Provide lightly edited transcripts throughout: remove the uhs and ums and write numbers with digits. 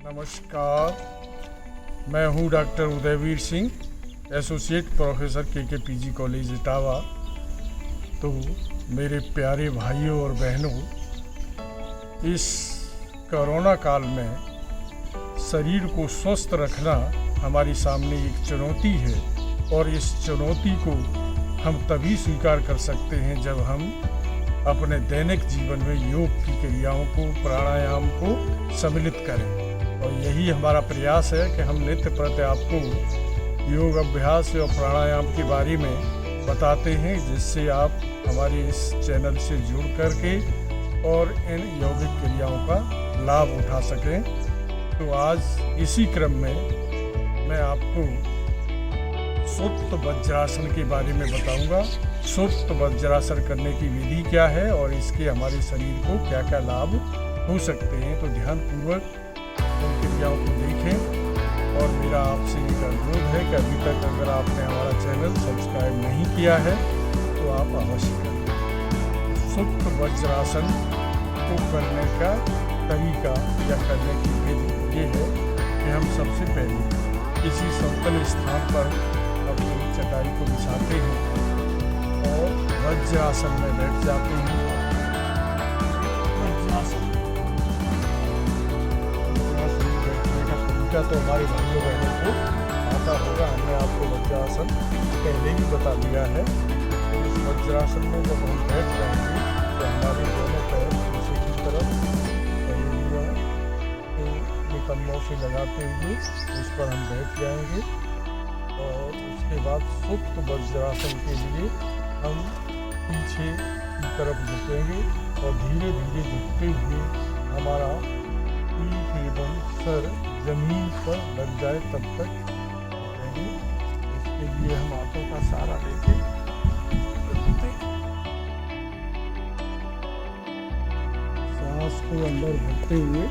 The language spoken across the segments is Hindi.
नमस्कार, मैं हूं doctor Udayveer Singh, associate professor के कॉलेज इटावा। तो मेरे प्यारे भाइयों और बहनों, इस कोरोना काल में शरीर को स्वस्थ रखना हमारे सामने एक चुनौती है और इस चुनौती को हम तभी स्वीकार कर सकते हैं जब हम अपने दैनिक जीवन में योग की क्रियाओं को, प्राणायाम को सम्मिलित करें। और यही हमारा प्रयास है कि हम नित्य प्रति आपको योग अभ्यास और प्राणायाम के बारे में बताते हैं, जिससे आप हमारे इस चैनल से जुड़ करके और इन यौगिक क्रियाओं का लाभ उठा सकें। तो आज इसी क्रम में मैं आपको सुप्त वज्रासन के बारे में बताऊंगा। सुप्त वज्रासन करने की विधि क्या है और इसके हमारे शरीर को क्या क्या लाभ हो सकते हैं। तो ध्यानपूर्वक उन क्रियाओं को देखें और मेरा आपसे एक अनुरोध है कि अभी तक अगर आपने हमारा चैनल सब्सक्राइब नहीं किया है तो आप अवश्य करें। सुप्त वज्रासन को करने का तरीका या करने की विधि ये है कि हम सबसे पहले किसी समतल स्थान पर अपनी चटाई को बिछाते हैं और वज्रासन में बैठ जाते हैं। वज्रासन में बैठने का तरीका तो हमारे भाइयों बहनों को आता होगा, हमने आपको वज्रासन पहले ही बता दिया है। तो इस वज्रासन में जब हम बैठ जाएंगे तो हमारे दोनों पैर नीचे की तरफ निकम्मों से लगाते हुए उस पर हम बैठ जाएंगे और उसके बाद सुप्त वज्रासन के लिए हम पीछे की तरफ झुकेंगे और धीरे धीरे झुकते हुए हमारा पीठ एवं सर जमीन पर लग जाए तब तक झुकेंगे। इसके लिए हम हाथों का सहारा लेके सांस को अंदर भरते हुए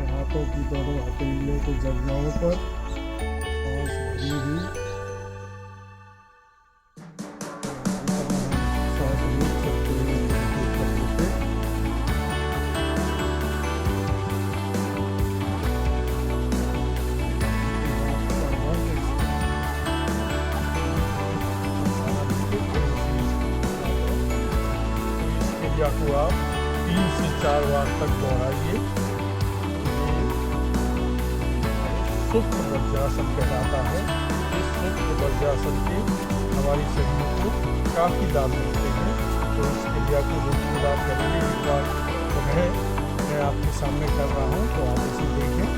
हाथों की दोनों हथेलियों को जगहों पर सांस भरी हुई सांस रोक सकते हैं। इस क्रिया को आप 3 से 4 बार तक दोहराइए। सुप्त वज्रासन कहलाता है। इस सुप्त वज्रासन के हमारी शरीर को काफ़ी लाभ मिलते हैं। तो इस क्रिया को बिल्कुल आप करेंगे। एक बार तो मैं आपके सामने कर रहा हूँ तो आप इसे देखें।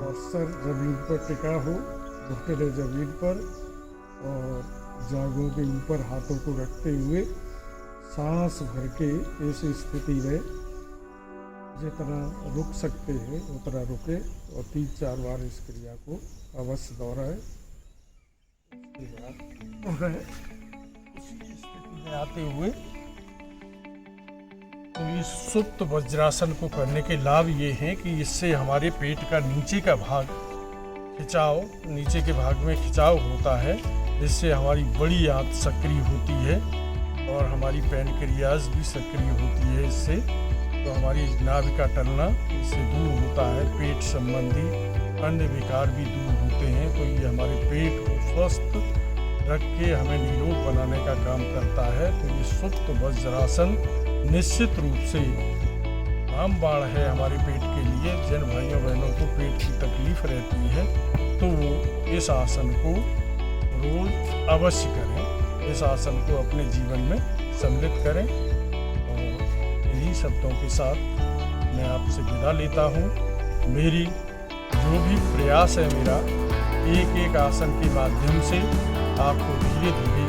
और सर जमीन पर टिका हो, घुटने जमीन पर और जांघों के ऊपर हाथों को रखते हुए सांस भर के इस स्थिति में जितना रुक सकते हैं उतना रुके और 3-4 बार इस क्रिया को अवश्य दोहराएं। इसके बाद उसी स्थिति में आते हुए तो इस सुप्त वज्रासन को करने के लाभ ये हैं कि इससे हमारे पेट का नीचे का भाग नीचे के भाग में खिंचाव होता है, जिससे हमारी बड़ी आंत सक्रिय होती है और हमारी पैनक्रियाज भी सक्रिय होती है। इससे तो हमारी नाभि का टलना इससे दूर होता है। पेट संबंधी अन्य विकार भी दूर होते हैं। तो ये हमारे पेट को स्वस्थ रख के हमें निरोग बनाने का काम करता है। तो ये सुप्त वज्रासन निश्चित रूप से रामबाण है हमारे पेट के लिए। जिन भाइयों बहनों को पेट की तकलीफ रहती है तो वो इस आसन को रोज अवश्य करें। इस आसन को अपने जीवन में सम्मिलित करें। और इन्हीं शब्दों के साथ मैं आपसे विदा लेता हूँ। मेरी जो भी प्रयास है मेरा एक एक आसन के माध्यम से आपको धीरे धीरे